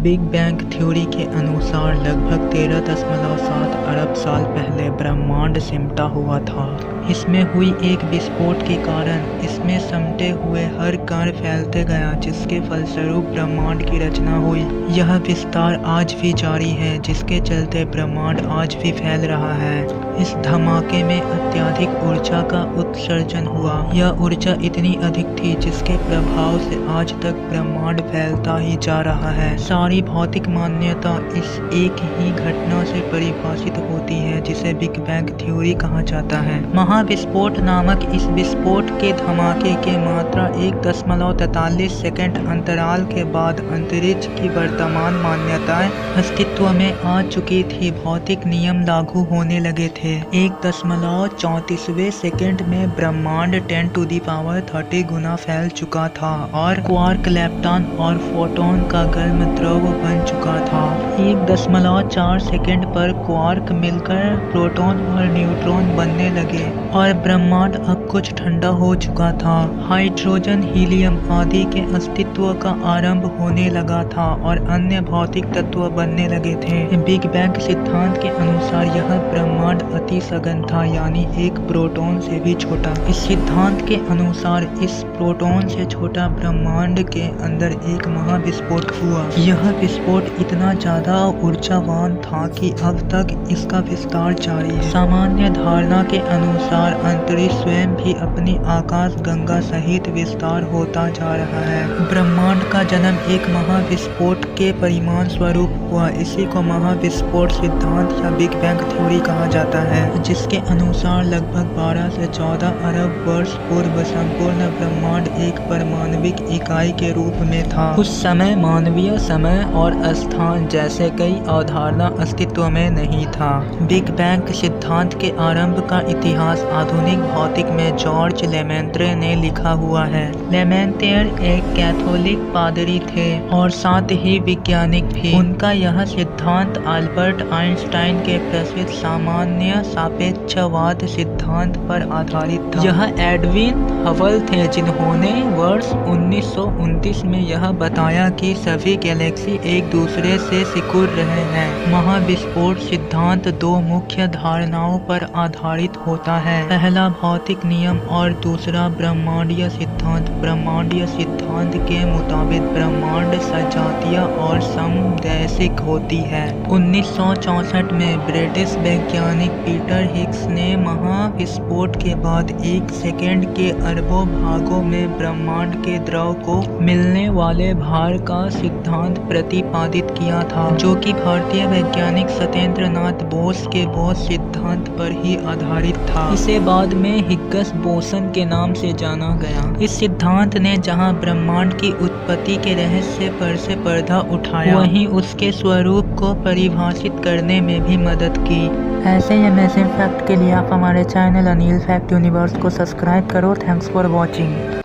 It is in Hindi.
बिग बैंग थ्योरी के अनुसार लगभग 13.7 अरब साल पहले ब्रह्मांड सिमटा हुआ था। इसमें हुई एक विस्फोट के कारण इसमें समटे हुए हर कण फैलते गया, जिसके फलस्वरूप ब्रह्मांड की रचना हुई। यह विस्तार आज भी जारी है, जिसके चलते ब्रह्मांड आज भी फैल रहा है। इस धमाके में अत्यधिक ऊर्जा का उत्सर्जन हुआ। यह ऊर्जा इतनी अधिक थी जिसके प्रभाव से आज तक ब्रह्मांड फैलता ही जा रहा है। सारी भौतिक मान्यता इस एक ही घटना से परिभाषित होती है, जिसे बिग बैंग थ्योरी कहा जाता है। महाविस्फोट नामक इस विस्फोट के धमाके के मात्र 1.43 सेकंड अंतराल के बाद अंतरिक्ष की वर्तमान मान्यताएं अस्तित्व में आ चुकी थी। भौतिक नियम लागू होने लगे थे। 1.34वें सेकंड में ब्रह्मांड 10⁻30 गुना फैल चुका था और क्वार्क, लेप्टॉन और फोटॉन का गर्म द्रव बन चुका था। 1.4 सेकंड पर क्वार्क मिलकर प्रोटॉन और न्यूट्रॉन बनने लगे और ब्रह्मांड अब कुछ ठंडा हो चुका था। हाइड्रोजन, हीलियम आदि के अस्तित्व का आरंभ होने लगा था और अन्य भौतिक तत्व बनने लगे थे। बिग बैंग सिद्धांत के अनुसार यह ब्रह्मांड अति सघन था, यानी एक प्रोटॉन से भी छोटा। इस सिद्धांत के अनुसार इस प्रोटॉन से छोटा ब्रह्मांड के अंदर एक महाविस्फोट हुआ। यह विस्फोट इतना ज्यादा ऊर्जावान था कि अब तक इसका विस्तार जारी है। सामान्य धारणा के अनुसार अंतरिक्ष स्वयं भी अपनी आकाश गंगा सहित विस्तार होता जा रहा है। ब्रह्मांड का जन्म एक महाविस्फोट के परिणाम स्वरूप हुआ। इसी को महाविस्फोट सिद्धांत या बिग बैंग थ्योरी कहा जाता है, जिसके अनुसार लगभग 12 से 14 अरब वर्ष पूर्व संपूर्ण ब्रह्मांड एक परमाणविक इकाई के रूप में था। उस समय मानवीय समय और स्थान जैसे कई अवधारणा अस्तित्व में नहीं था। बिग बैंग सिद्धांत के आरंभ का इतिहास आधुनिक भौतिक में जॉर्ज लेमेंत्रे ने लिखा हुआ है। लेमेंत्रे एक कैथोलिक पादरी थे और साथ ही वैज्ञानिक भी। उनका यह सिद्धांत अल्बर्ट आइंस्टाइन के प्रसिद्ध सामान्य सापेक्षवाद सिद्धांत पर आधारित था। यह एडविन हबल थे, जिन्होंने वर्ष 1929 में यह बताया कि सभी गैलेक्सी एक दूसरे से सिकुड़ रहे हैं। महाविस्फोट सिद्धांत दो मुख्य धारणाओं पर आधारित होता है। पहला भौतिक नियम और दूसरा ब्रह्मांडीय सिद्धांत। ब्रह्मांडीय सिद्धांत के मुताबिक ब्रह्मांड सजातीय और समदैशिक होती है। 1964 में ब्रिटिश वैज्ञानिक पीटर हिग्स ने महाविस्फोट के बाद 1 सेकंड के अरबों भागों में ब्रह्मांड के द्रव को मिलने वाले भार का सिद्धांत प्रतिपादित किया था, जो कि भारतीय वैज्ञानिक सत्येंद्र नाथ बोस के बोस सिद्धांत पर ही आधारित था। इसे बाद में हिग्स बोसन के नाम से जाना गया। इस सिद्धांत ने जहां ब्रह्मांड की उत्पत्ति के रहस्य पर से पर्दा उठाया, वहीं उसके स्वरूप को परिभाषित करने में भी मदद की। ऐसे ही अमेजिंग फैक्ट के लिए आप हमारे चैनल अनिल फैक्ट यूनिवर्स को सब्सक्राइब करो। Thanks for watching.